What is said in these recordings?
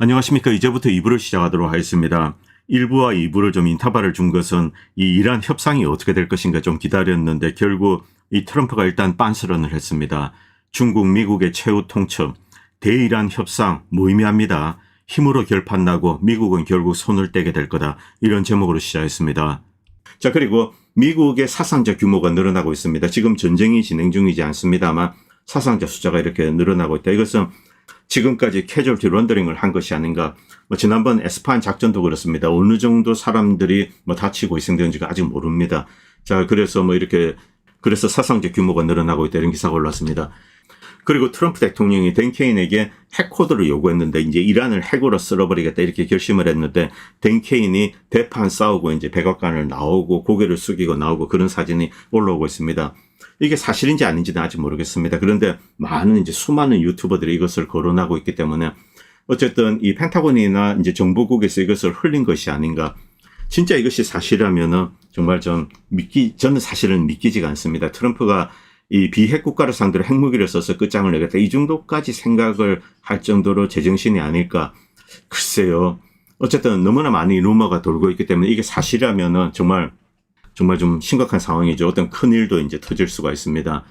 안녕하십니까. 이제부터 2부를 시작하도록 하겠습니다. 1부와 2부를 좀 인터벌을 준 것은 이 이란 협상이 어떻게 될 것인가 좀 기다렸는데 결국 이 트럼프가 일단 빤스런을 했습니다. 중국, 미국의 최후 통첩, 대이란 협상 무의미합니다. 힘으로 결판나고 미국은 결국 손을 떼게 될 거다. 이런 제목으로 시작했습니다. 자, 그리고 미국의 사상자 규모가 늘어나고 있습니다. 지금 전쟁이 진행 중이지 않습니다만 사상자 숫자가 이렇게 늘어나고 있다. 이것은 지금까지 캐주얼티 런더링을 한 것이 아닌가. 지난번 에스파한 작전도 그렇습니다. 어느 정도 사람들이 다치고 희생되는지가 아직 모릅니다. 자, 그래서 그래서 사상자 규모가 늘어나고 있다. 이런 기사가 올랐습니다. 그리고 트럼프 대통령이 댄 케인에게 핵 코드를 요구했는데 이제 이란을 핵으로 쓸어버리겠다 이렇게 결심을 했는데 댄 케인이 대판 싸우고 이제 백악관을 나오고 고개를 숙이고 나오고 그런 사진이 올라오고 있습니다. 이게 사실인지 아닌지는 아직 모르겠습니다. 그런데 이제 수많은 유튜버들이 이것을 거론하고 있기 때문에 어쨌든 이 펜타곤이나 이제 정보국에서 이것을 흘린 것이 아닌가. 진짜 이것이 사실이라면은 정말 저는 사실은 믿기지가 않습니다. 트럼프가 이 비핵 국가를 상대로 핵무기를 써서 끝장을 내겠다. 이 정도까지 생각을 할 정도로 제정신이 아닐까. 글쎄요. 어쨌든 너무나 많이 루머가 돌고 있기 때문에 이게 사실이라면은 정말 좀 심각한 상황이죠. 어떤 큰 일도 이제 터질 수가 있습니다.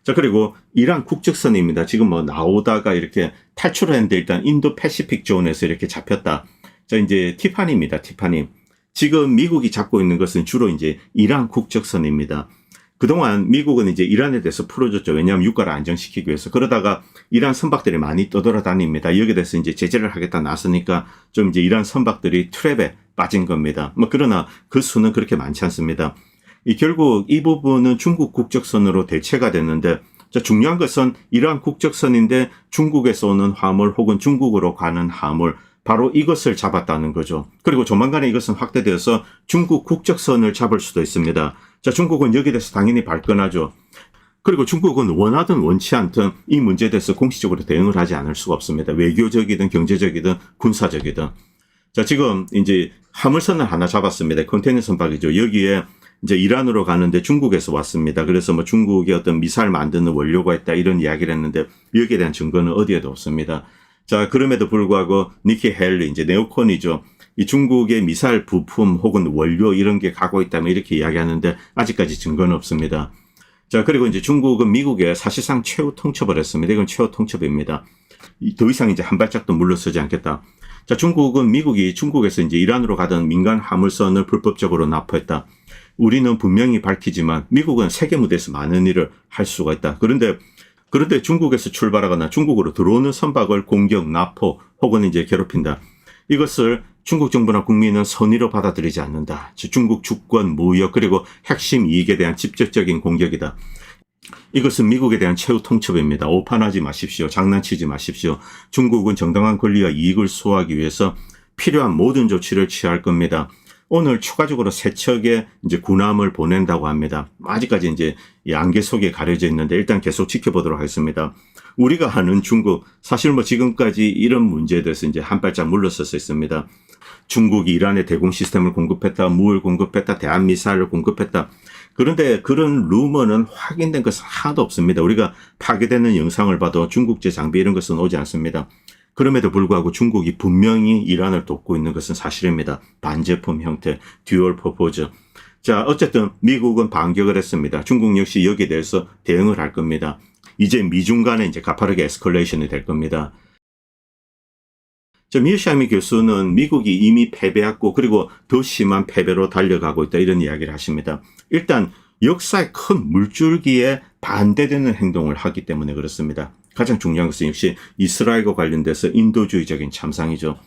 자, 그리고 이란 국적선입니다. 지금 나오다가 이렇게 탈출을 했는데 일단 인도 패시픽 존에서 이렇게 잡혔다. 자, 이제 티파니입니다. 티파니. 지금 미국이 잡고 있는 것은 주로 이제 이란 국적선입니다. 그동안 미국은 이제 이란에 대해서 풀어줬죠. 왜냐하면 유가를 안정시키기 위해서. 그러다가 이란 선박들이 많이 떠돌아다닙니다. 여기에 대해서 이제 제재를 하겠다 나서니까 좀 이제 이란 선박들이 트랩에 빠진 겁니다. 그러나 그 수는 그렇게 많지 않습니다. 결국 이 부분은 중국 국적선으로 대체가 됐는데, 중요한 것은 이란 국적선인데 중국에서 오는 화물 혹은 중국으로 가는 화물, 바로 이것을 잡았다는 거죠. 그리고 조만간에 이것은 확대되어서 중국 국적선을 잡을 수도 있습니다. 자, 중국은 여기에 대해서 당연히 발끈하죠. 그리고 중국은 원하든 원치 않든 이 문제에 대해서 공식적으로 대응을 하지 않을 수가 없습니다. 외교적이든 경제적이든 군사적이든. 자, 지금 이제 화물선을 하나 잡았습니다. 컨테이너 선박이죠. 여기에 이제 이란으로 가는데 중국에서 왔습니다. 그래서 중국의 어떤 미사일 만드는 원료가 있다 이런 이야기를 했는데 여기에 대한 증거는 어디에도 없습니다. 자, 그럼에도 불구하고 니키 헬리, 이제 네오콘이죠. 이 중국의 미사일 부품 혹은 원료 이런 게 가고 있다면 이렇게 이야기하는데 아직까지 증거는 없습니다. 자, 그리고 이제 중국은 미국에 사실상 최후 통첩을 했습니다. 이건 최후 통첩입니다. 더 이상 이제 한 발짝도 물러서지 않겠다. 자, 중국은 미국이 중국에서 이제 이란으로 가던 민간 화물선을 불법적으로 납포했다. 우리는 분명히 밝히지만 미국은 세계 무대에서 많은 일을 할 수가 있다. 그런데 중국에서 출발하거나 중국으로 들어오는 선박을 공격, 납포 혹은 이제 괴롭힌다. 이것을 중국 정부나 국민은 선의로 받아들이지 않는다. 중국 주권, 무역 그리고 핵심 이익에 대한 직접적인 공격이다. 이것은 미국에 대한 최후 통첩입니다. 오판하지 마십시오. 장난치지 마십시오. 중국은 정당한 권리와 이익을 수호하기 위해서 필요한 모든 조치를 취할 겁니다. 오늘 추가적으로 3척의 이제 군함을 보낸다고 합니다. 아직까지 이제 이 안개 속에 가려져 있는데 일단 계속 지켜보도록 하겠습니다. 우리가 아는 중국, 사실 지금까지 이런 문제에 대해서 이제 한 발짝 물러서서 있습니다. 중국이 이란에 대공 시스템을 공급했다, 무을 공급했다, 대한미사일을 공급했다. 그런데 그런 루머는 확인된 것은 하나도 없습니다. 우리가 파괴되는 영상을 봐도 중국제 장비 이런 것은 오지 않습니다. 그럼에도 불구하고 중국이 분명히 이란을 돕고 있는 것은 사실입니다. 반제품 형태, 듀얼 퍼포즈. 자, 어쨌든 미국은 반격을 했습니다. 중국 역시 여기에 대해서 대응을 할 겁니다. 이제 미중 간에 이제 가파르게 에스컬레이션이 될 겁니다. 미르샤미 교수는 미국이 이미 패배했고 그리고 더 심한 패배로 달려가고 있다 이런 이야기를 하십니다. 일단 역사의 큰 물줄기에 반대되는 행동을 하기 때문에 그렇습니다. 가장 중요한 것은 역시 이스라엘과 관련돼서 인도주의적인 참상이죠.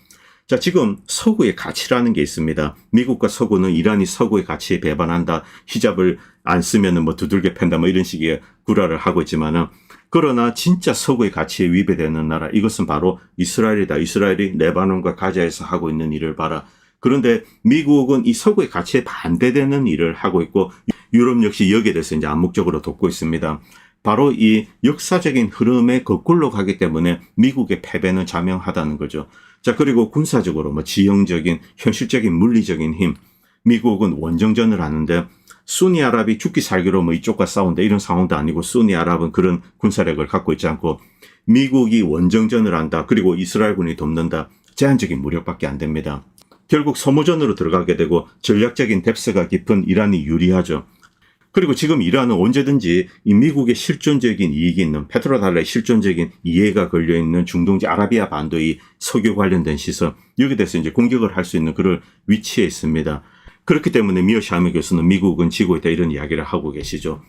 자, 지금 서구의 가치라는 게 있습니다. 미국과 서구는 이란이 서구의 가치에 배반한다. 히잡을 안 쓰면은 두들겨 팬다 이런 식의 구라를 하고 있지만은 그러나 진짜 서구의 가치에 위배되는 나라 이것은 바로 이스라엘이다. 이스라엘이 레바논과 가자에서 하고 있는 일을 봐라. 그런데 미국은 이 서구의 가치에 반대되는 일을 하고 있고 유럽 역시 여기에 대해서 이제 암묵적으로 돕고 있습니다. 바로 이 역사적인 흐름에 거꾸로 가기 때문에 미국의 패배는 자명하다는 거죠. 자, 그리고 군사적으로 지형적인 현실적인 물리적인 힘. 미국은 원정전을 하는데 수니아랍이 죽기 살기로 이쪽과 싸운다 이런 상황도 아니고 수니아랍은 그런 군사력을 갖고 있지 않고 미국이 원정전을 한다. 그리고 이스라엘군이 돕는다. 제한적인 무력밖에 안 됩니다. 결국 소모전으로 들어가게 되고 전략적인 뎁스가 깊은 이란이 유리하죠. 그리고 지금 이란은 언제든지 이 미국의 실존적인 이익이 있는 페트로달러의 실존적인 이해가 걸려있는 중동지 아라비아 반도의 석유 관련된 시설, 여기에 대해서 이제 공격을 할 수 있는 그런 위치에 있습니다. 그렇기 때문에 미어 샤미 교수는 미국은 지고 있다 이런 이야기를 하고 계시죠.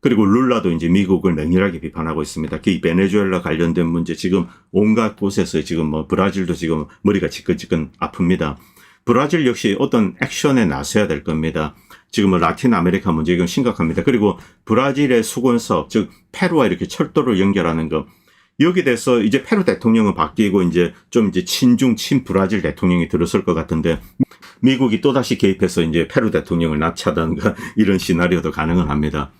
그리고 룰라도 이제 미국을 맹렬하게 비판하고 있습니다. 이 베네수엘라 관련된 문제 지금 온갖 곳에서 지금 뭐 브라질도 지금 머리가 지끈지끈 아픕니다. 브라질 역시 어떤 액션에 나서야 될 겁니다. 지금 라틴 아메리카 문제 이건 심각합니다. 그리고 브라질의 수건 사업, 즉 페루와 이렇게 철도를 연결하는 것. 여기 대해서 이제 페루 대통령은 바뀌고 이제 좀 이제 친중 친브라질 대통령이 들어설 것 같은데 미국이 또다시 개입해서 이제 페루 대통령을 납치하던가 이런 시나리오도 가능은 합니다.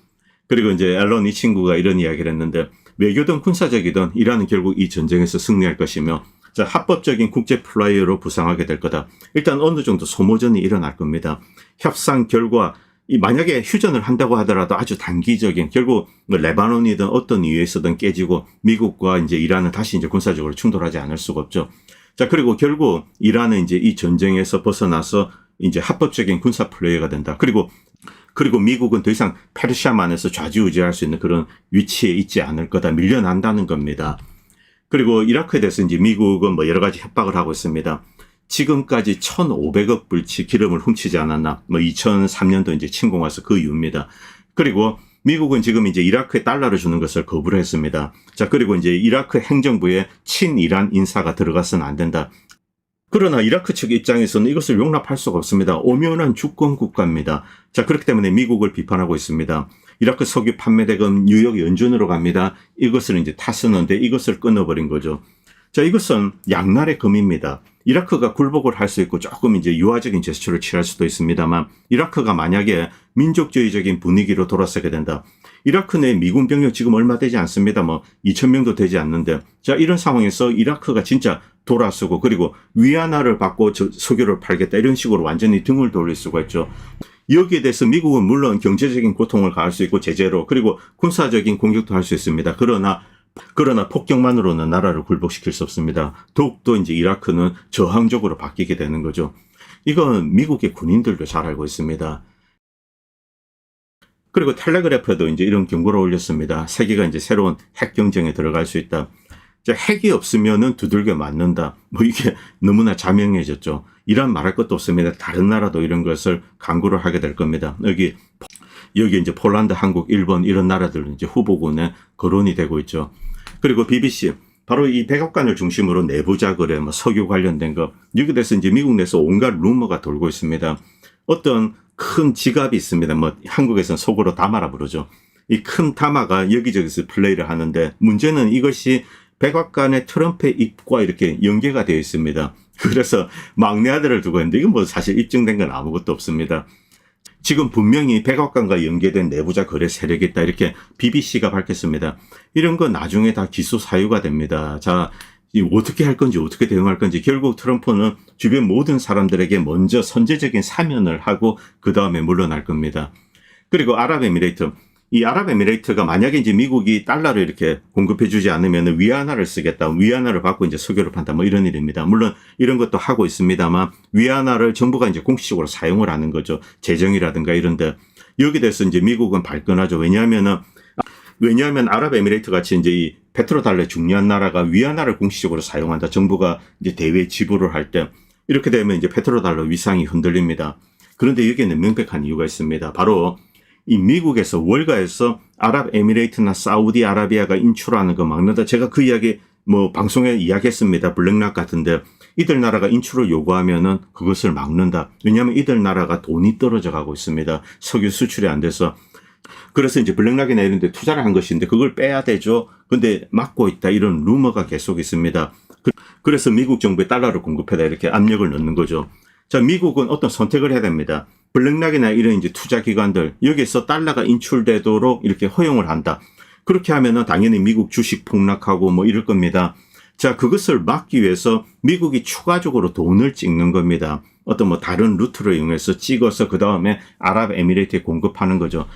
그리고 이제 앨런 이 친구가 이런 이야기를 했는데 외교든 군사적이든 이란은 결국 이 전쟁에서 승리할 것이며 자, 합법적인 국제 플레이어로 부상하게 될 거다. 일단 어느 정도 소모전이 일어날 겁니다. 협상 결과 만약에 휴전을 한다고 하더라도 아주 단기적인 결국 뭐 레바논이든 어떤 이유에서든 깨지고 미국과 이제 이란은 다시 이제 군사적으로 충돌하지 않을 수가 없죠. 자, 그리고 결국 이란은 이제 이 전쟁에서 벗어나서 이제 합법적인 군사 플레이어가 된다. 그리고 미국은 더 이상 페르시아만에서 좌지우지할 수 있는 그런 위치에 있지 않을 거다. 밀려난다는 겁니다. 그리고 이라크에 대해서 이제 미국은 뭐 여러 가지 협박을 하고 있습니다. 지금까지 1,500억 불치 기름을 훔치지 않았나. 뭐 2003년도 이제 침공 와서 그 이유입니다. 그리고 미국은 지금 이제 이라크에 달러를 주는 것을 거부를 했습니다. 자, 그리고 이제 이라크 행정부에 친이란 인사가 들어가서는 안 된다. 그러나 이라크 측 입장에서는 이것을 용납할 수가 없습니다. 오면한 주권 국가입니다. 자, 그렇기 때문에 미국을 비판하고 있습니다. 이라크 석유 판매 대금 뉴욕 연준으로 갑니다. 이것을 이제 타쓰는데 이것을 끊어버린 거죠. 자, 이것은 양날의 검입니다. 이라크가 굴복을 할 수 있고 조금 이제 유화적인 제스처를 취할 수도 있습니다만 이라크가 만약에 민족주의적인 분위기로 돌아서게 된다. 이라크 내 미군 병력 지금 얼마 되지 않습니다. 뭐 2,000명도 되지 않는데 자, 이런 상황에서 이라크가 진짜 돌아서고 그리고 위안화를 받고 석유를 팔겠다 이런 식으로 완전히 등을 돌릴 수가 있죠. 여기에 대해서 미국은 물론 경제적인 고통을 가할 수 있고 제재로 그리고 군사적인 공격도 할 수 있습니다. 그러나 폭격만으로는 나라를 굴복시킬 수 없습니다. 더욱더 이제 이라크는 저항적으로 바뀌게 되는 거죠. 이건 미국의 군인들도 잘 알고 있습니다. 그리고 텔레그래프에도 이제 이런 경고를 올렸습니다. 세계가 이제 새로운 핵 경쟁에 들어갈 수 있다. 핵이 없으면은 두들겨 맞는다. 뭐 이게 너무나 자명해졌죠. 이란 말할 것도 없습니다. 다른 나라도 이런 것을 강구를 하게 될 겁니다. 여기 이제 폴란드, 한국, 일본 이런 나라들은 이제 후보군에 거론이 되고 있죠. 그리고 BBC 바로 이 백악관을 중심으로 내부자 거래, 뭐 석유 관련된 거 여기 대해서 이제 미국 내에서 온갖 루머가 돌고 있습니다. 어떤 큰 지갑이 있습니다. 뭐 한국에서는 속으로 다마라 부르죠. 이 큰 다마가 여기저기서 플레이를 하는데 문제는 이것이 백악관의 트럼프의 입과 이렇게 연계가 되어 있습니다. 그래서 막내 아들을 두고 있는데 이건 뭐 사실 입증된 건 아무것도 없습니다. 지금 분명히 백악관과 연계된 내부자 거래 세력이 있다 이렇게 BBC가 밝혔습니다. 이런 건 나중에 다 기소 사유가 됩니다. 자, 어떻게 할 건지 어떻게 대응할 건지 결국 트럼프는 주변 모든 사람들에게 먼저 선제적인 사면을 하고 그 다음에 물러날 겁니다. 그리고 아랍에미레이트. 이 아랍에미레이트가 만약에 이제 미국이 달러를 이렇게 공급해 주지 않으면 위안화를 쓰겠다. 위안화를 받고 이제 석유를 판다. 뭐 이런 일입니다. 물론 이런 것도 하고 있습니다만 위안화를 정부가 이제 공식적으로 사용을 하는 거죠. 재정이라든가 이런데 여기 대해서 이제 미국은 발끈하죠. 왜냐하면 아랍에미레이트 같이 이제 이 페트로달러의 중요한 나라가 위안화를 공식적으로 사용한다. 정부가 이제 대외 지불을 할 때 이렇게 되면 이제 페트로달러 위상이 흔들립니다. 그런데 여기에는 명백한 이유가 있습니다. 바로 이 미국에서 월가에서 아랍에미레이트나 사우디아라비아가 인출하는 거 막는다. 제가 그 이야기 뭐 방송에 이야기했습니다. 블랙락 같은데 이들 나라가 인출을 요구하면은 그것을 막는다. 왜냐하면 이들 나라가 돈이 떨어져 가고 있습니다. 석유 수출이 안 돼서. 그래서 이제 블랙락이나 이런 데 투자를 한 것인데 그걸 빼야 되죠. 근데 막고 있다. 이런 루머가 계속 있습니다. 그래서 미국 정부에 달러를 공급해다 이렇게 압력을 넣는 거죠. 자, 미국은 어떤 선택을 해야 됩니다. 블랙락이나 이런 이제 투자 기관들 여기서 달러가 인출되도록 이렇게 허용을 한다. 그렇게 하면은 당연히 미국 주식 폭락하고 뭐 이럴 겁니다. 자, 그것을 막기 위해서 미국이 추가적으로 돈을 찍는 겁니다. 어떤 뭐 다른 루트를 이용해서 찍어서 그 다음에 아랍에미레이트에 공급하는 거죠.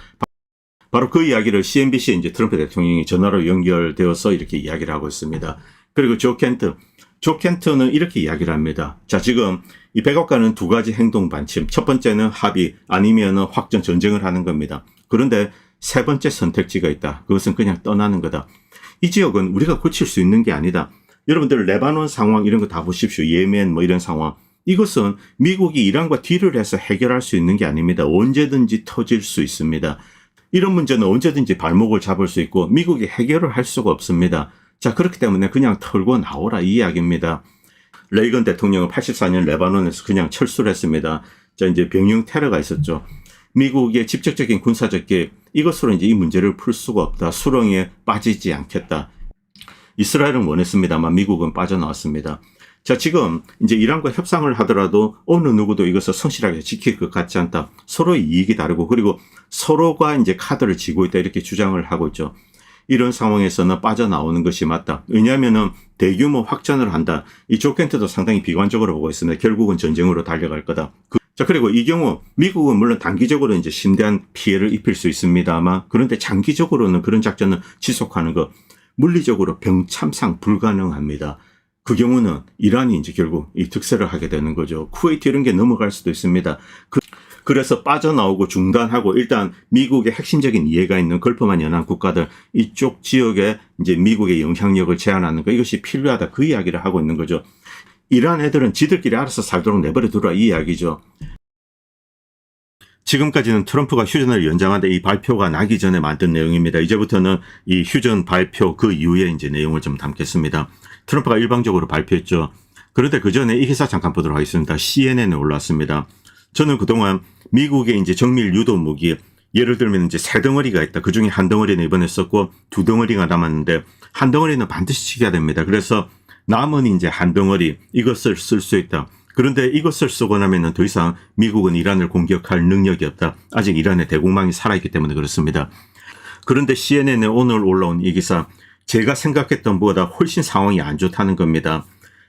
바로 그 이야기를 CNBC에 이제 트럼프 대통령이 전화로 연결되어서 이렇게 이야기를 하고 있습니다. 그리고 조 켄트 조 켄트는 이렇게 이야기를 합니다. 자, 지금 이 백악관은 두 가지 행동 반침. 첫 번째는 합의 아니면 확전 전쟁을 하는 겁니다. 그런데 세 번째 선택지가 있다. 그것은 그냥 떠나는 거다. 이 지역은 우리가 고칠 수 있는 게 아니다. 여러분들 레바논 상황 이런 거 다 보십시오. 예멘 뭐 이런 상황. 이것은 미국이 이란과 딜을 해서 해결할 수 있는 게 아닙니다. 언제든지 터질 수 있습니다. 이런 문제는 언제든지 발목을 잡을 수 있고 미국이 해결을 할 수가 없습니다. 자, 그렇기 때문에 그냥 털고 나오라 이 이야기입니다. 레이건 대통령은 84년 레바논에서 그냥 철수를 했습니다. 자, 이제 병영 테러가 있었죠. 미국의 직접적인 군사적 개입, 이것으로 이제 이 문제를 풀 수가 없다. 수렁에 빠지지 않겠다. 이스라엘은 원했습니다만 미국은 빠져나왔습니다. 자, 지금 이제 이란과 협상을 하더라도 어느 누구도 이것을 성실하게 지킬 것 같지 않다. 서로의 이익이 다르고 그리고 서로가 이제 카드를 쥐고 있다 이렇게 주장을 하고 있죠. 이런 상황에서는 빠져나오는 것이 맞다. 왜냐하면은 대규모 확전을 한다. 이 조 켄트도 상당히 비관적으로 보고 있습니다. 결국은 전쟁으로 달려갈 거다. 자, 그리고 이 경우 미국은 물론 단기적으로 이제 심대한 피해를 입힐 수 있습니다만 그런데 장기적으로는 그런 작전을 지속하는 것 물리적으로 병참상 불가능합니다. 그 경우는 이란이 이제 결국 이 득세를 하게 되는 거죠. 쿠웨이트 이런 게 넘어갈 수도 있습니다. 그래서 빠져나오고 중단하고 일단 미국의 핵심적인 이해가 있는 걸프만 연한 국가들 이쪽 지역에 이제 미국의 영향력을 제한하는 거 이것이 필요하다. 그 이야기를 하고 있는 거죠. 이란 애들은 지들끼리 알아서 살도록 내버려 두라 이 이야기죠. 지금까지는 트럼프가 휴전을 연장한다 이 발표가 나기 전에 만든 내용입니다. 이제부터는 이 휴전 발표 그 이후에 이제 내용을 좀 담겠습니다. 트럼프가 일방적으로 발표했죠. 그런데 그 전에 이 기사 잠깐 보도록 하겠습니다. CNN에 올랐습니다. 저는 그동안 미국의 이제 정밀 유도 무기, 예를 들면 이제 세 덩어리가 있다. 그 중에 한 덩어리는 이번에 썼고 두 덩어리가 남았는데 한 덩어리는 반드시 지켜야 됩니다. 그래서 남은 이제 한 덩어리 이것을 쓸 수 있다. 그런데 이것을 쓰고 나면은 더 이상 미국은 이란을 공격할 능력이 없다. 아직 이란의 대공망이 살아있기 때문에 그렇습니다. 그런데 CNN에 오늘 올라온 이 기사, 제가 생각했던 것보다 훨씬 상황이 안 좋다는 겁니다.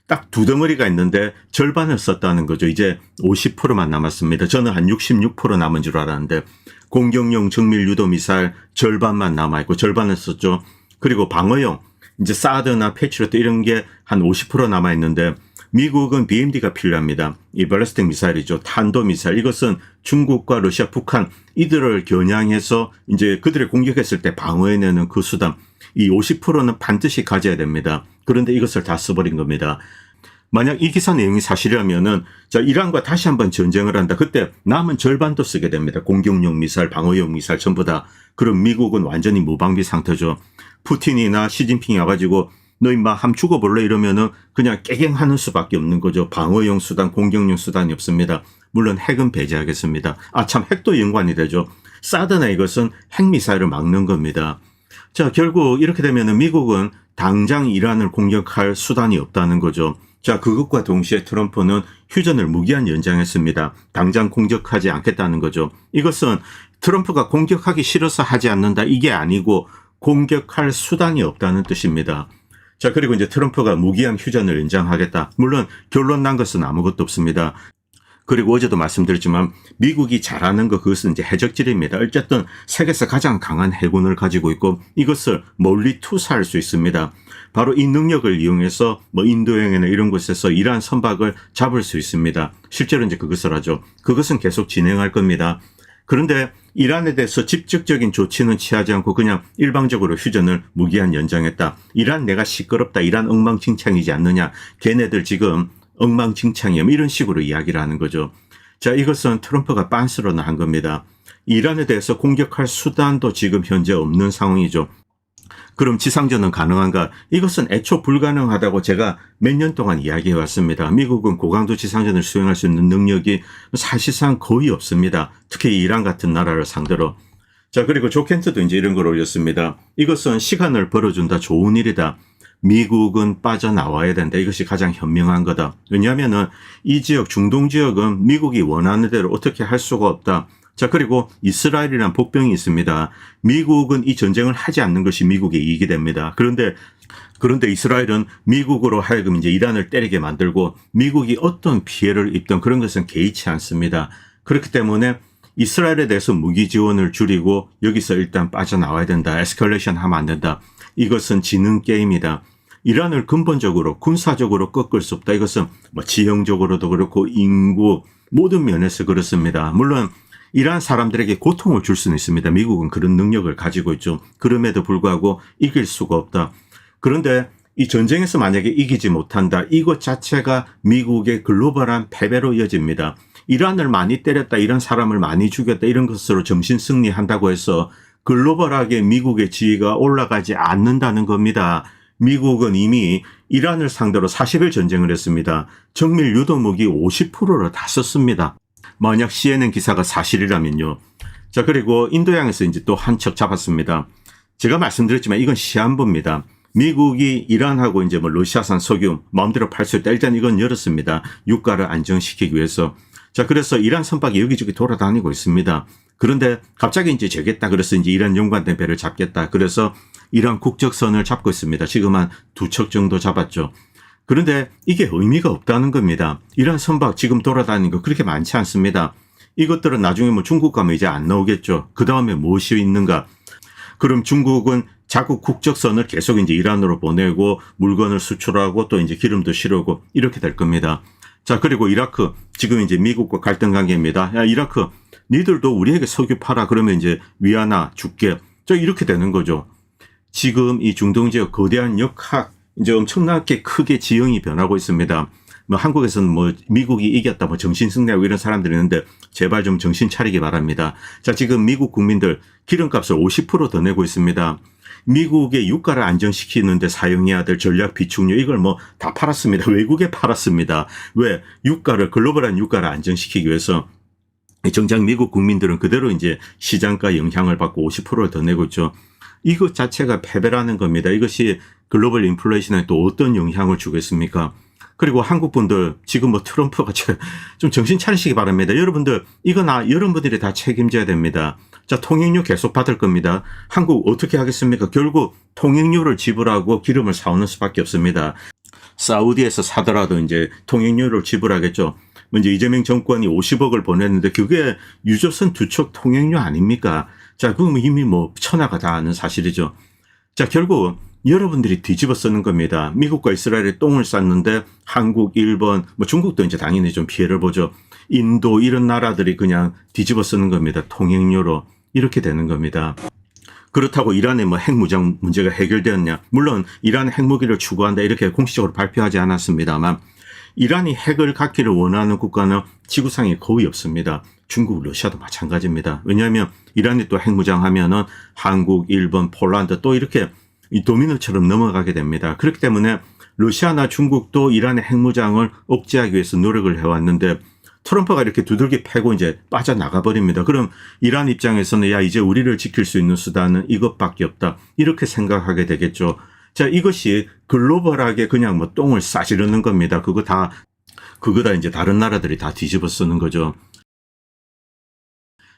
딱 두 덩어리가 있는데 절반을 썼다는 거죠. 이제 50%만 남았습니다. 저는 한 66% 남은 줄 알았는데 공격용 정밀 유도 미사일 절반만 남아있고 절반을 썼죠. 그리고 방어용 이제 사드나 패트리어트 이런 게 한 50% 남아있는데 미국은 BMD가 필요합니다. 이 발리스틱 미사일이죠. 탄도 미사일. 이것은 중국과 러시아, 북한 이들을 겨냥해서 이제 그들을 공격했을 때 방어해내는 그 수단. 이 50%는 반드시 가져야 됩니다. 그런데 이것을 다 써버린 겁니다. 만약 이 기사 내용이 사실이라면은 자, 이란과 다시 한번 전쟁을 한다. 그때 남은 절반도 쓰게 됩니다. 공격용 미사일, 방어용 미사일 전부 다. 그럼 미국은 완전히 무방비 상태죠. 푸틴이나 시진핑이 와가지고 너 임마 함 죽어볼래 이러면은 그냥 깨갱하는 수밖에 없는 거죠. 방어용 수단, 공격용 수단이 없습니다. 물론 핵은 배제하겠습니다. 아, 참 핵도 연관이 되죠. 사드나 이것은 핵미사일을 막는 겁니다. 자, 결국 이렇게 되면은 미국은 당장 이란을 공격할 수단이 없다는 거죠. 자, 그것과 동시에 트럼프는 휴전을 무기한 연장했습니다. 당장 공격하지 않겠다는 거죠. 이것은 트럼프가 공격하기 싫어서 하지 않는다 이게 아니고 공격할 수단이 없다는 뜻입니다. 자, 그리고 이제 트럼프가 무기한 휴전을 연장하겠다. 물론 결론 난 것은 아무것도 없습니다. 그리고 어제도 말씀드렸지만 미국이 잘하는 것 그것은 이제 해적질입니다. 어쨌든 세계에서 가장 강한 해군을 가지고 있고 이것을 멀리 투사할 수 있습니다. 바로 이 능력을 이용해서 뭐 인도양이나 이런 곳에서 이란 선박을 잡을 수 있습니다. 실제로 이제 그것을 하죠. 그것은 계속 진행할 겁니다. 그런데 이란에 대해서 직접적인 조치는 취하지 않고 그냥 일방적으로 휴전을 무기한 연장했다. 이란 내가 시끄럽다. 이란 엉망진창이지 않느냐. 걔네들 지금 엉망진창이야. 이런 식으로 이야기를 하는 거죠. 자, 이것은 트럼프가 빤스러는 한 겁니다. 이란에 대해서 공격할 수단도 지금 현재 없는 상황이죠. 그럼 지상전은 가능한가? 이것은 애초 불가능하다고 제가 몇 년 동안 이야기해 왔습니다. 미국은 고강도 지상전을 수행할 수 있는 능력이 사실상 거의 없습니다. 특히 이란 같은 나라를 상대로. 자, 그리고 조 켄트도 이제 이런 걸 올렸습니다. 이것은 시간을 벌어준다. 좋은 일이다. 미국은 빠져나와야 된다. 이것이 가장 현명한 거다. 왜냐하면은 이 지역, 중동 지역은 미국이 원하는 대로 어떻게 할 수가 없다. 자, 그리고 이스라엘이란 복병이 있습니다. 미국은 이 전쟁을 하지 않는 것이 미국의 이익이 됩니다. 그런데 이스라엘은 미국으로 하여금 이제 이란을 때리게 만들고 미국이 어떤 피해를 입던 그런 것은 개의치 않습니다. 그렇기 때문에 이스라엘에 대해서 무기 지원을 줄이고 여기서 일단 빠져나와야 된다. 에스컬레이션 하면 안 된다. 이것은 지능 게임이다. 이란을 근본적으로 군사적으로 꺾을 수 없다. 이것은 뭐 지형적으로도 그렇고 인구 모든 면에서 그렇습니다. 물론 이란 사람들에게 고통을 줄 수는 있습니다. 미국은 그런 능력을 가지고 있죠. 그럼에도 불구하고 이길 수가 없다. 그런데 이 전쟁에서 만약에 이기지 못한다. 이것 자체가 미국의 글로벌한 패배로 이어집니다. 이란을 많이 때렸다. 이란 사람을 많이 죽였다. 이런 것으로 정신 승리한다고 해서 글로벌하게 미국의 지위가 올라가지 않는다는 겁니다. 미국은 이미 이란을 상대로 40일 전쟁을 했습니다. 정밀 유도무기 50%를 다 썼습니다. 만약 CNN 기사가 사실이라면요. 자, 그리고 인도양에서 이제 또 한 척 잡았습니다. 제가 말씀드렸지만 이건 시한부입니다. 미국이 이란하고 이제 뭐 러시아산 석유 마음대로 팔 수 있다. 일단 이건 열었습니다. 유가를 안정시키기 위해서. 자, 그래서 이란 선박이 여기저기 돌아다니고 있습니다. 그런데 갑자기 이제 재겠다. 그래서 이제 이란 연관된 배를 잡겠다. 그래서 이란 국적선을 잡고 있습니다. 지금 한 2척 정도 잡았죠. 그런데 이게 의미가 없다는 겁니다. 이란 선박 지금 돌아다니는 거 그렇게 많지 않습니다. 이것들은 나중에 뭐 중국 가면 이제 안 나오겠죠. 그 다음에 무엇이 있는가? 그럼 중국은 자국 국적선을 계속 이제 이란으로 보내고 물건을 수출하고 또 이제 기름도 실어오고 이렇게 될 겁니다. 자, 그리고 이라크 지금 이제 미국과 갈등 관계입니다. 야, 이라크 니들도 우리에게 석유 팔아. 그러면 이제 위안화 줄게. 저 이렇게 되는 거죠. 지금 이 중동 지역 거대한 역학 이제 엄청나게 크게 지형이 변하고 있습니다. 뭐 한국에서는 뭐 미국이 이겼다 뭐 정신 승리하고 이런 사람들이 있는데 제발 좀 정신 차리기 바랍니다. 자, 지금 미국 국민들 기름값을 50% 더 내고 있습니다. 미국의 유가를 안정시키는데 사용해야 될 전략 비축유 이걸 뭐 다 팔았습니다. 외국에 팔았습니다. 왜? 유가를 글로벌한 유가를 안정시키기 위해서 정작 미국 국민들은 그대로 이제 시장가 영향을 받고 50%를 더 내고 있죠. 이것 자체가 패배라는 겁니다. 이것이 글로벌 인플레이션에 또 어떤 영향을 주겠습니까? 그리고 한국 분들 지금 뭐 트럼프가 좀 정신 차리시기 바랍니다. 여러분들 이거 여러분들이 다 책임져야 됩니다. 자, 통행료 계속 받을 겁니다. 한국 어떻게 하겠습니까? 결국 통행료를 지불하고 기름을 사오는 수밖에 없습니다. 사우디에서 사더라도 이제 통행료를 지불하겠죠. 먼저 이재명 정권이 50억을 보냈는데 그게 유조선 2척 통행료 아닙니까? 자, 그럼 이미 뭐 천하가 다 아는 사실이죠. 자, 결국 여러분들이 뒤집어 쓰는 겁니다. 미국과 이스라엘이 똥을 쌌는데 한국, 일본, 뭐 중국도 이제 당연히 좀 피해를 보죠. 인도 이런 나라들이 그냥 뒤집어 쓰는 겁니다. 통행료로. 이렇게 되는 겁니다. 그렇다고 이란의 뭐 핵무장 문제가 해결되었냐? 물론 이란은 핵무기를 추구한다 이렇게 공식적으로 발표하지 않았습니다만 이란이 핵을 갖기를 원하는 국가는 지구상에 거의 없습니다. 중국, 러시아도 마찬가지입니다. 왜냐하면 이란이 또 핵무장하면은 한국, 일본, 폴란드 또 이렇게 이 도미노처럼 넘어가게 됩니다. 그렇기 때문에 러시아나 중국도 이란의 핵무장을 억제하기 위해서 노력을 해왔는데 트럼프가 이렇게 두들기 패고 이제 빠져나가 버립니다. 그럼 이란 입장에서는 야, 이제 우리를 지킬 수 있는 수단은 이것밖에 없다. 이렇게 생각하게 되겠죠. 자, 이것이 글로벌하게 그냥 뭐 똥을 싸지르는 겁니다. 그거 다 이제 다른 나라들이 다 뒤집어 쓰는 거죠.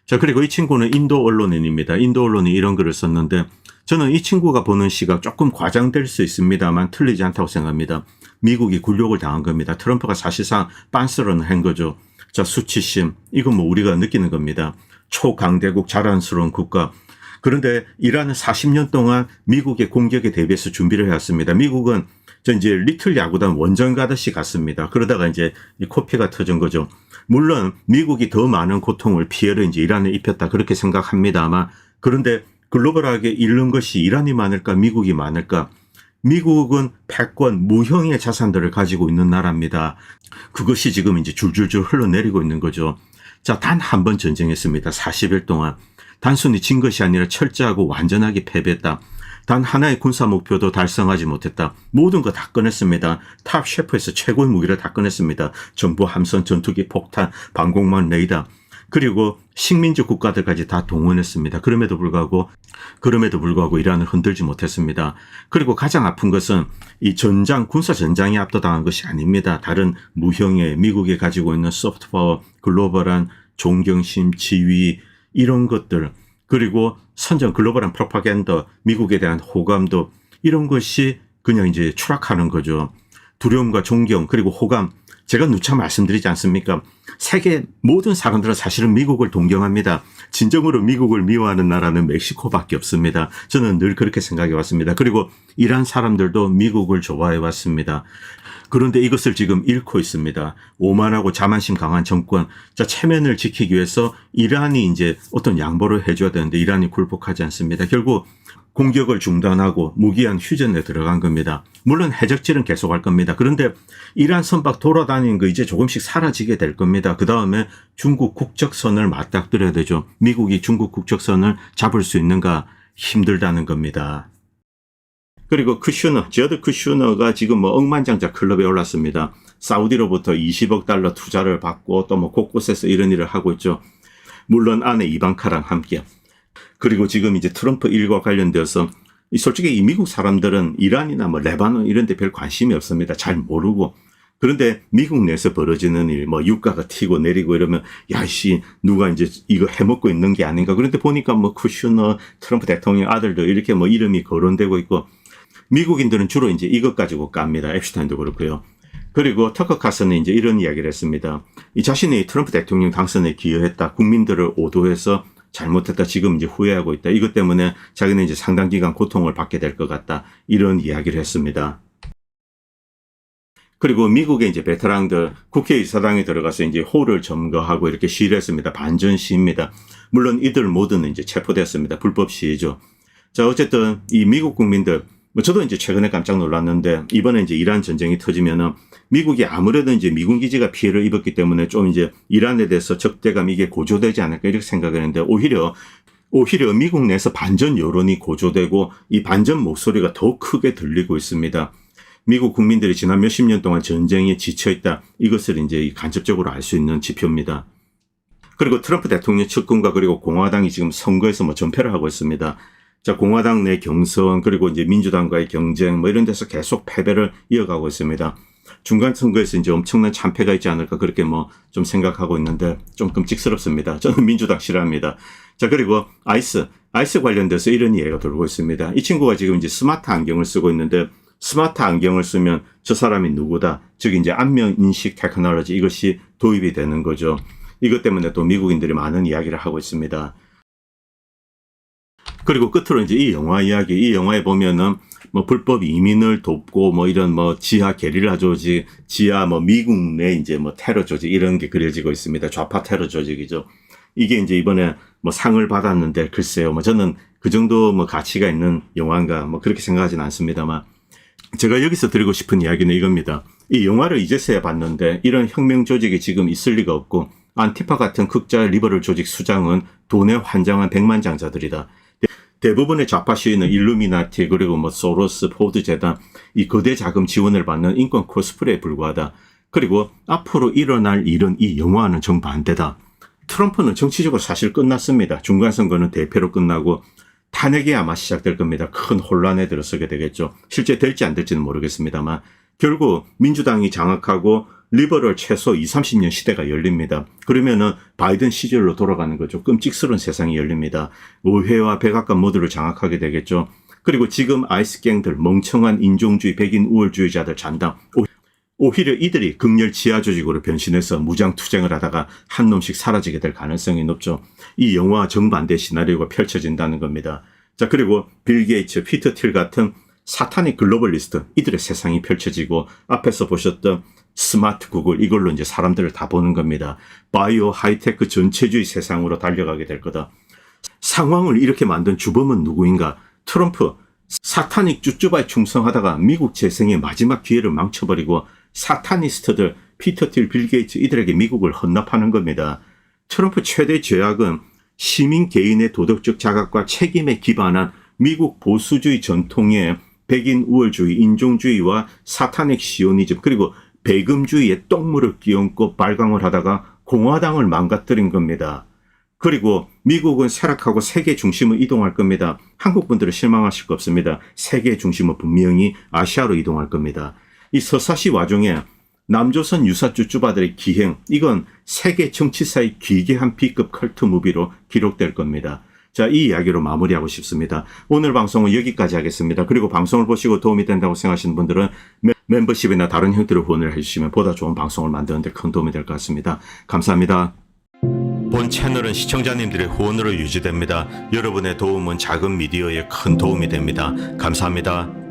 자, 그리고 이 친구는 인도 언론인입니다. 인도 언론이 이런 글을 썼는데 저는 이 친구가 보는 시각 조금 과장될 수 있습니다만 틀리지 않다고 생각합니다. 미국이 굴욕을 당한 겁니다. 트럼프가 사실상 빤스런을 한 거죠. 자, 수치심. 이건 뭐 우리가 느끼는 겁니다. 초강대국 자랑스러운 국가. 그런데 이란은 40년 동안 미국의 공격에 대비해서 준비를 해왔습니다. 미국은 이제 리틀 야구단 원정 가듯이 갔습니다. 그러다가 이제 코피가 터진 거죠. 물론 미국이 더 많은 고통을 피해를 이제 이란에 입혔다 그렇게 생각합니다만 그런데 글로벌하게 잃는 것이 이란이 많을까 미국이 많을까? 미국은 패권 무형의 자산들을 가지고 있는 나라입니다. 그것이 지금 이제 줄줄줄 흘러내리고 있는 거죠. 자, 단 한 번 전쟁했습니다. 40일 동안. 단순히 진 것이 아니라 철저하고 완전하게 패배했다. 단 하나의 군사 목표도 달성하지 못했다. 모든 거 다 꺼냈습니다. 탑 셰프에서 최고의 무기를 다 꺼냈습니다. 정보 함선, 전투기, 폭탄, 방공망, 레이더. 그리고 식민지 국가들까지 다 동원했습니다. 그럼에도 불구하고 이란을 흔들지 못했습니다. 그리고 가장 아픈 것은 이 전장, 군사 전장이 압도당한 것이 아닙니다. 다른 무형의 미국이 가지고 있는 소프트파워, 글로벌한 존경심, 지위 이런 것들 그리고 선전 글로벌한 프로파간다, 미국에 대한 호감도 이런 것이 그냥 이제 추락하는 거죠. 두려움과 존경 그리고 호감. 제가 누차 말씀드리지 않습니까? 세계 모든 사람들은 사실은 미국을 동경합니다. 진정으로 미국을 미워하는 나라는 멕시코밖에 없습니다. 저는 늘 그렇게 생각해 왔습니다. 그리고 이란 사람들도 미국을 좋아해 왔습니다. 그런데 이것을 지금 잃고 있습니다. 오만하고 자만심 강한 정권, 자, 체면을 지키기 위해서 이란이 이제 어떤 양보를 해줘야 되는데 이란이 굴복하지 않습니다. 결국 공격을 중단하고 무기한 휴전에 들어간 겁니다. 물론 해적질은 계속할 겁니다. 그런데 이란 선박 돌아다니는 거 이제 조금씩 사라지게 될 겁니다. 그 다음에 중국 국적선을 맞닥뜨려야 되죠. 미국이 중국 국적선을 잡을 수 있는가 힘들다는 겁니다. 그리고 쿠슈너, 저드 쿠슈너가 지금 뭐 억만장자 클럽에 올랐습니다. 사우디로부터 20억 달러 투자를 받고 또 뭐 곳곳에서 이런 일을 하고 있죠. 물론 아내 이방카랑 함께. 그리고 지금 이제 트럼프 일과 관련되어서 솔직히 이 미국 사람들은 이란이나 뭐 레바논 이런 데 별 관심이 없습니다. 잘 모르고. 그런데 미국 내에서 벌어지는 일, 뭐 유가가 튀고 내리고 이러면 야씨 누가 이제 이거 해먹고 있는 게 아닌가. 그런데 보니까 뭐 쿠슈너, 트럼프 대통령 아들도 이렇게 뭐 이름이 거론되고 있고 미국인들은 주로 이제 이것 가지고 깝니다. 앱슈타인도 그렇고요. 그리고 터커 카슨은 이제 이런 이야기를 했습니다. 이 자신이 트럼프 대통령 당선에 기여했다. 국민들을 오도해서 잘못했다. 지금 이제 후회하고 있다. 이것 때문에 자기는 이제 상당 기간 고통을 받게 될 것 같다. 이런 이야기를 했습니다. 그리고 미국의 이제 베테랑들 국회의사당에 들어가서 이제 홀을 점거하고 이렇게 시위를 했습니다. 반전 시위입니다. 물론 이들 모두는 이제 체포됐습니다. 불법 시위죠. 자, 어쨌든 이 미국 국민들 뭐 저도 이제 최근에 깜짝 놀랐는데 이번에 이제 이란 전쟁이 터지면은 미국이 아무래도 이제 미군 기지가 피해를 입었기 때문에 좀 이제 이란에 대해서 적대감 이게 고조되지 않을까 이렇게 생각했는데 오히려 미국 내에서 반전 여론이 고조되고 이 반전 목소리가 더 크게 들리고 있습니다. 미국 국민들이 지난 몇십 년 동안 전쟁에 지쳐있다. 이것을 이제 간접적으로 알 수 있는 지표입니다. 그리고 트럼프 대통령 측근과 그리고 공화당이 지금 선거에서 뭐 전패를 하고 있습니다. 자, 공화당 내 경선 그리고 이제 민주당과의 경쟁 뭐 이런 데서 계속 패배를 이어가고 있습니다. 중간 선거에서 이제 엄청난 참패가 있지 않을까 그렇게 뭐 좀 생각하고 있는데 좀 끔찍스럽습니다. 저는 민주당 싫어합니다. 자, 그리고 아이스 관련돼서 이런 이해가 돌고 있습니다. 이 친구가 지금 이제 스마트 안경을 쓰고 있는데 스마트 안경을 쓰면 저 사람이 누구다. 즉 이제 안면 인식 테크놀로지 이것이 도입이 되는 거죠. 이것 때문에 또 미국인들이 많은 이야기를 하고 있습니다. 그리고 끝으로 이제 이 영화 이야기, 이 영화에 보면은 뭐 불법 이민을 돕고 뭐 이런 뭐 지하 게릴라 조직, 지하 뭐 미국 내 이제 뭐 테러 조직 이런 게 그려지고 있습니다. 좌파 테러 조직이죠. 이게 이제 이번에 뭐 상을 받았는데 글쎄요. 뭐 저는 그 정도 뭐 가치가 있는 영화인가 뭐 그렇게 생각하지는 않습니다만 제가 여기서 드리고 싶은 이야기는 이겁니다. 이 영화를 이제서야 봤는데 이런 혁명 조직이 지금 있을 리가 없고 안티파 같은 극자 리버럴 조직 수장은 돈에 환장한 백만장자들이다. 대부분의 좌파 시위는 일루미나티 그리고 뭐 소로스, 포드 재단 이 거대 자금 지원을 받는 인권 코스프레에 불과하다. 그리고 앞으로 일어날 일은 이 영화와는 정반대다. 트럼프는 정치적으로 사실 끝났습니다. 중간선거는 대패로 끝나고 탄핵이 아마 시작될 겁니다. 큰 혼란에 들어서게 되겠죠. 실제 될지 안 될지는 모르겠습니다만 결국 민주당이 장악하고 리버럴 최소 20, 30년 시대가 열립니다. 그러면은 바이든 시절로 돌아가는 거죠. 끔찍스러운 세상이 열립니다. 의회와 백악관 모두를 장악하게 되겠죠. 그리고 지금 아이스갱들, 멍청한 인종주의, 백인 우월주의자들 잔당. 오히려 이들이 극렬 지하 조직으로 변신해서 무장투쟁을 하다가 한 놈씩 사라지게 될 가능성이 높죠. 이 영화와 정반대 시나리오가 펼쳐진다는 겁니다. 자, 그리고 빌 게이츠, 피터 틸 같은 사탄의 글로벌리스트, 이들의 세상이 펼쳐지고 앞에서 보셨던 스마트 구글 이걸로 이제 사람들을 다 보는 겁니다. 바이오 하이테크 전체주의 세상으로 달려가게 될 거다. 상황을 이렇게 만든 주범은 누구인가? 트럼프, 사타닉 쭈쭈바에 충성하다가 미국 재생의 마지막 기회를 망쳐버리고 사타니스트들, 피터 틸, 빌 게이츠 이들에게 미국을 헌납하는 겁니다. 트럼프 최대 죄악은 시민 개인의 도덕적 자각과 책임에 기반한 미국 보수주의 전통의 백인 우월주의, 인종주의와 사타닉 시오니즘 그리고 배금주의에 똥물을 끼얹고 발광을 하다가 공화당을 망가뜨린 겁니다. 그리고 미국은 쇠락하고 세계 중심을 이동할 겁니다. 한국 분들은 실망하실 거 없습니다. 세계 중심은 분명히 아시아로 이동할 겁니다. 이 서사시 와중에 남조선 유사 쭈쭈바들의 기행, 이건 세계 정치사의 기괴한 B급 컬트 무비로 기록될 겁니다. 자, 이 이야기로 마무리하고 싶습니다. 오늘 방송은 여기까지 하겠습니다. 그리고 방송을 보시고 도움이 된다고 생각하시는 분들은 멤버십이나 다른 형태로 후원을 해주시면 보다 좋은 방송을 만드는 데 큰 도움이 될 것 같습니다. 감사합니다. 본 채널은 시청자님들의 후원으로 유지됩니다. 여러분의 도움은 작은 미디어에 큰 도움이 됩니다. 감사합니다.